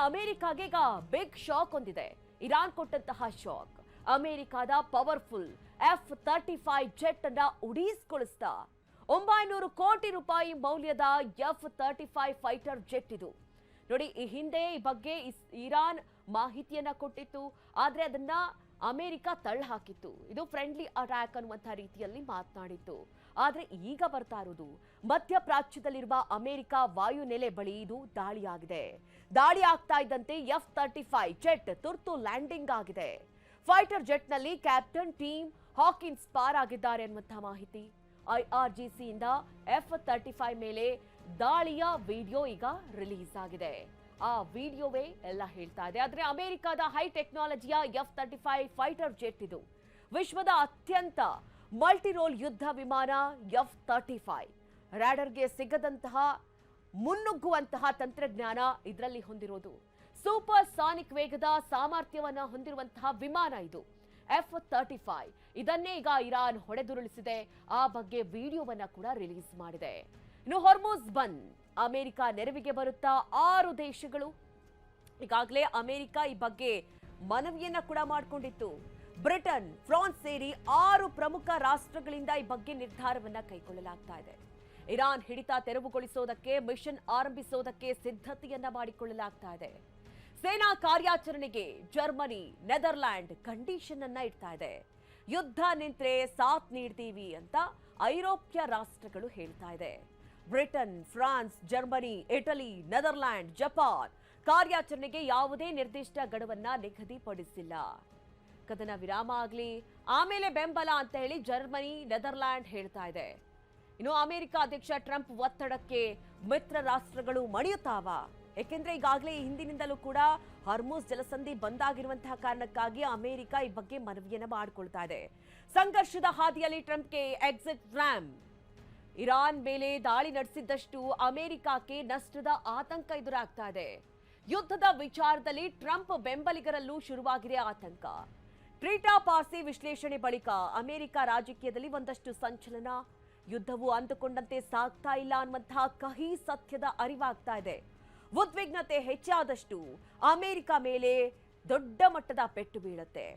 ಅಮೆರಿಕಾಗೆ ಈಗ big shock ಹೊಂದಿದೆ. Iran ಕೊಟ್ಟಂತಹ ಶಾಕ್. ಅಮೆರಿಕಾದ ಪವರ್ಫುಲ್ F-35 ಜೆಟ್ ಅನ್ನ ಉಡೀಸ್ಕೊಳಿಸ್ತಾ 900 ಕೋಟಿ ರೂಪಾಯಿ ಮೌಲ್ಯದ F-35 ಫೈಟರ್ ಜೆಟ್ ಇದು. ನೋಡಿ, ಈ ಹಿಂದೆ ಈ ಬಗ್ಗೆ ಇರಾನ್ ಮಾಹಿತಿಯನ್ನ ಕೊಟ್ಟಿತ್ತು, ಆದ್ರೆ ಅದನ್ನ ಅಮೆರಿಕ ತಳ್ಳ ಹಾಕಿತ್ತು. ಇದು ಫ್ರೆಂಡ್ಲಿ ಅಟ್ಯಾಕ್ ಅನ್ನುವಂಥ ರೀತಿಯಲ್ಲಿ ಮಾತನಾಡಿತ್ತು. ಆದ್ರೆ ಈಗ ಬರ್ತಾ ಇರೋದು ಮಧ್ಯಪ್ರಾಚ್ಯದಲ್ಲಿರುವ ಅಮೆರಿಕ ವಾಯುನೆಲೆ ಬಳಿ ಇದು ದಾಳಿಯಾಗಿದೆ. ದಾಳಿ ಆಗ್ತಾ ಇದ್ದಂತೆ F-35 ಜೆಟ್ ತುರ್ತು ಲ್ಯಾಂಡಿಂಗ್ ಆಗಿದೆ. ಫೈಟರ್ ಜೆಟ್ನಲ್ಲಿ ಕ್ಯಾಪ್ಟನ್ ಟೀಮ್ ಹಾಕಿನ್ಸ್ ಪಾರ್ ಆಗಿದ್ದಾರೆ ಅನ್ನುವಂಥ ಮಾಹಿತಿ. IRGC ಇಂದ F-35 ಮೇಲೆ ದಾಳಿಯ ವಿಡಿಯೋ ಈಗ ರಿಲೀಸ್ ಆಗಿದೆ. ಆ ವಿಡಿಯೋವೇ ಎಲ್ಲ ಹೇಳ್ತಾ ಇದೆ. ಆದ್ರೆ ಅಮೆರಿಕದ ಹೈ ಟೆಕ್ನಾಲಜಿಯ F-35 ಫೈಟರ್ ಜೆಟ್ ಇದು. ವಿಶ್ವದ ಅತ್ಯಂತ ಮಲ್ಟಿರೋಲ್ ಯುದ್ಧ ವಿಮಾನ F-35. ರಾಡರ್ಗೆ ಸಿಗದಂತಹ ಮುನ್ನುಗ್ಗುವಂತಹ ತಂತ್ರಜ್ಞಾನ ಇದರಲ್ಲಿ ಹೊಂದಿರೋದು. ಸೂಪರ್ ಸಾನಿಕ್ ವೇಗದ ಸಾಮರ್ಥ್ಯವನ್ನ ಹೊಂದಿರುವಂತಹ ವಿಮಾನ ಇದು F-35. ಇದನ್ನೇ ಈಗ ಇರಾನ್ ಹೊಡೆದುರುಳಿಸಿದೆ. ಆ ಬಗ್ಗೆ ವಿಡಿಯೋವನ್ನ ಕೂಡ ರಿಲೀಸ್ ಮಾಡಿದೆ. ಇನ್ನು ಹೊರ್ಮುಜ್ ಬಂದ್ ಅಮೆರಿಕ ನೆರವಿಗೆ ಬರುತ್ತಾ 6 ದೇಶಗಳು. ಈಗಾಗಲೇ ಅಮೆರಿಕ ಈ ಬಗ್ಗೆ ಮನವಿಯನ್ನ ಕೂಡ ಮಾಡಿಕೊಂಡಿತ್ತು. ಬ್ರಿಟನ್, ಫ್ರಾನ್ಸ್ ಸೇರಿ 6 ಪ್ರಮುಖ ರಾಷ್ಟ್ರಗಳಿಂದ ಈ ಬಗ್ಗೆ ನಿರ್ಧಾರವನ್ನ ಕೈಗೊಳ್ಳಲಾಗ್ತಾ ಇದೆ. ಇರಾನ್ ಹಿಡಿತ ತೆರವುಗೊಳಿಸೋದಕ್ಕೆ ಮಿಷನ್ ಆರಂಭಿಸೋದಕ್ಕೆ ಸಿದ್ಧತೆಯನ್ನ ಮಾಡಿಕೊಳ್ಳಲಾಗ್ತಾ ಇದೆ. ಸೇನಾ ಕಾರ್ಯಾಚರಣೆಗೆ ಜರ್ಮನಿ, ನೆದರ್ಲ್ಯಾಂಡ್ ಕಂಡೀಷನ್ ಅನ್ನ ಇಡ್ತಾ ಇದೆ. ಯುದ್ಧ ನಿಂತ್ರೆ ಸಾಥ್ ನೀಡ್ತೀವಿ ಅಂತ ಐರೋಪ್ಯ ರಾಷ್ಟ್ರಗಳು ಹೇಳ್ತಾ ಇದೆ. Britain, France, Germany, Italy, Netherland, Japan ಕಾರ್ಯಾಚರಣೆಗೆ ಯಾವುದೇ ನಿರ್ದಿಷ್ಟ ಗಡುವನ್ನ ನಿಗದಿಪಡಿಸಿಲ್ಲ. ಕದನ ವಿರಾಮ ಆಗಲಿ, ಆಮೇಲೆ ಬೆಂಬಲ ಅಂತ ಹೇಳಿ ಜರ್ಮನಿ, ನೆದರ್ಲ್ಯಾಂಡ್ ಹೇಳ್ತಾ ಇದೆ. ಇನ್ನು ಅಮೆರಿಕ ಅಧ್ಯಕ್ಷ ಟ್ರಂಪ್ ಒತ್ತಡಕ್ಕೆ ಮಿತ್ರ ರಾಷ್ಟ್ರಗಳು ಮಣಿಯುತ್ತಾವ. ಯಾಕೆಂದ್ರೆ ಈಗಾಗಲೇ ಹಿಂದಿನಿಂದಲೂ ಕೂಡ ಹಾರ್ಮುಜ್ ಜಲಸಂಧಿ ಬಂದಾಗಿರುವಂತಹ ಕಾರಣಕ್ಕಾಗಿ ಅಮೆರಿಕ ಈ ಬಗ್ಗೆ ಮನವಿಯನ್ನ ಮಾಡಿಕೊಳ್ತಾ ಇದೆ. ಸಂಘರ್ಷದ ಹಾದಿಯಲ್ಲಿ ಟ್ರಂಪ್ಗೆ ಎಕ್ಸಿಟ್ ರ್ಯಾಮ್. ಇರಾನ್ ಮೇಲೆ ದಾಳಿ ನಡೆಸಿದ್ದಷ್ಟು ಅಮೆರಿಕಕ್ಕೆ ನಷ್ಟದ ಆತಂಕ ಎದುರಾಗ್ತಾ ಇದೆ. ಯುದ್ಧದ ವಿಚಾರದಲ್ಲಿ ಟ್ರಂಪ್ ಬೆಂಬಲಿಗರಲ್ಲೂ ಶುರುವಾಗಿದೆ ಆತಂಕ. ಟ್ರೀಟಾಪಾಸಿ ವಿಶ್ಲೇಷಣೆ ಬಳಿಕ ಅಮೆರಿಕ ರಾಜಕೀಯದಲ್ಲಿ ಒಂದಷ್ಟು ಸಂಚಲನ. ಯುದ್ಧವು ಅಂದುಕೊಂಡಂತೆ ಸಾಗ್ತಾ ಇಲ್ಲ ಅನ್ನುವಂತಹ ಕಹಿ ಸತ್ಯದ ಅರಿವಾಗ್ತಾ ಇದೆ. ಉದ್ವಿಗ್ನತೆ ಹೆಚ್ಚಾದಷ್ಟು ಅಮೆರಿಕ ಮೇಲೆ ದೊಡ್ಡ ಮಟ್ಟದ ಪೆಟ್ಟು ಬೀಳುತ್ತೆ.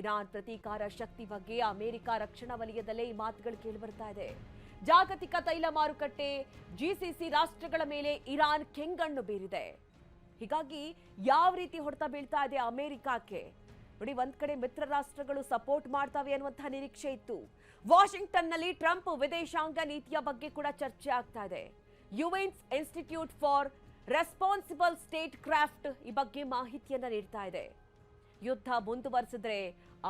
ಇರಾನ್ ಪ್ರತೀಕಾರ ಶಕ್ತಿ ಬಗ್ಗೆ ಅಮೆರಿಕ ರಕ್ಷಣಾ ವಲಯದಲ್ಲೇ ಈ ಮಾತುಗಳು ಕೇಳಿಬರ್ತಾ ಇದೆ. ಜಾಗತಿಕ ತೈಲ ಮಾರುಕಟ್ಟೆ, GCC ರಾಷ್ಟ್ರಗಳ ಮೇಲೆ ಇರಾನ್ ಕೆಂಗಣ್ಣು ಬೀರಿದೆ. ಹೀಗಾಗಿ ಯಾವ ರೀತಿ ಹೊಡೆತ ಬೀಳ್ತಾ ಇದೆ ಅಮೆರಿಕಕ್ಕೆ ನೋಡಿ. ಒಂದ್ ಕಡೆ ಮಿತ್ರ ರಾಷ್ಟ್ರಗಳು ಸಪೋರ್ಟ್ ಮಾಡ್ತಾವೆ ಅನ್ನುವಂತಹ ನಿರೀಕ್ಷೆ ಇತ್ತು. ವಾಷಿಂಗ್ಟನ್ನಲ್ಲಿ ಟ್ರಂಪ್ ವಿದೇಶಾಂಗ ನೀತಿಯ ಬಗ್ಗೆ ಕೂಡ ಚರ್ಚೆ ಆಗ್ತಾ ಇದೆ. ಯುಎನ್ಸ್ institute for responsible statecraft ಈ ಬಗ್ಗೆ ಮಾಹಿತಿಯನ್ನ ನೀಡ್ತಾ ಇದೆ. ಯುದ್ಧ ಮುಂದುವರೆಸಿದ್ರೆ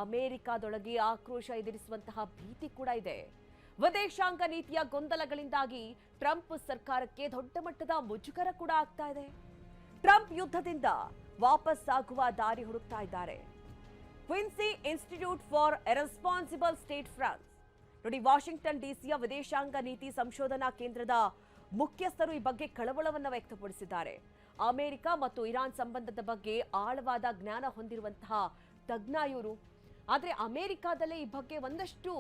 ಅಮೆರಿಕದೊಳಗೆ ಆಕ್ರೋಶ ಎದುರಿಸುವಂತಹ ಭೀತಿ ಕೂಡ ಇದೆ. ವಿದೇಶಾಂಗ ನೀತಿಯ ಗೊಂದಲಗಳಿಂದಾಗಿ ಟ್ರಂಪ್ ಸರ್ಕಾರಕ್ಕೆ ದೊಡ್ಡ ಮಟ್ಟದ ಮುಜುಗರ ಕೂಡ ಆಗ್ತಾ ಇದೆ. ಟ್ರಂಪ್ ಯುದ್ಧದಿಂದ ವಾಪಸ್ ಆಗುವ ದಾರಿ ಹುಡುಕ್ತಾ ಇದ್ದಾರೆ. Quincy institute for responsible state France ನೋಡಿ, ವಾಷಿಂಗ್ಟನ್ ಡಿಸಿಯ ವಿದೇಶಾಂಗ ನೀತಿ ಸಂಶೋಧನಾ ಕೇಂದ್ರದ ಮುಖ್ಯಸ್ಥರು ಈ ಬಗ್ಗೆ ಕಳವಳವನ್ನ ವ್ಯಕ್ತಪಡಿಸಿದ್ದಾರೆ. ಅಮೆರಿಕ ಮತ್ತು ಇರಾನ್ ಸಂಬಂಧದ ಬಗ್ಗೆ ಆಳವಾದ ಜ್ಞಾನ ಹೊಂದಿರುವಂತಹ ತಜ್ಞ ಇವರು. ಆದ್ರೆ ಅಮೆರಿಕಾದಲ್ಲೇ ಈ ಬಗ್ಗೆ ಒಂದಷ್ಟು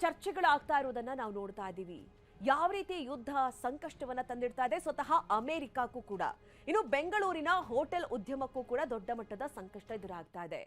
ಚರ್ಚೆಗಳಾಗ್ತಾ ಇರೋದನ್ನ ನಾವು ನೋಡ್ತಾ ಇದ್ದೀವಿ. ಯಾವ ರೀತಿ ಯುದ್ಧ ಸಂಕಷ್ಟವನ್ನ ತಂದಿಡ್ತಾ ಇದೆ ಸ್ವತಃ ಅಮೆರಿಕಕ್ಕೂ ಕೂಡ. ಇನ್ನು ಬೆಂಗಳೂರಿನ ಹೋಟೆಲ್ ಉದ್ಯಮಕ್ಕೂ ಕೂಡ ದೊಡ್ಡ ಮಟ್ಟದ ಸಂಕಷ್ಟ ಎದುರಾಗ್ತಾ ಇದೆ.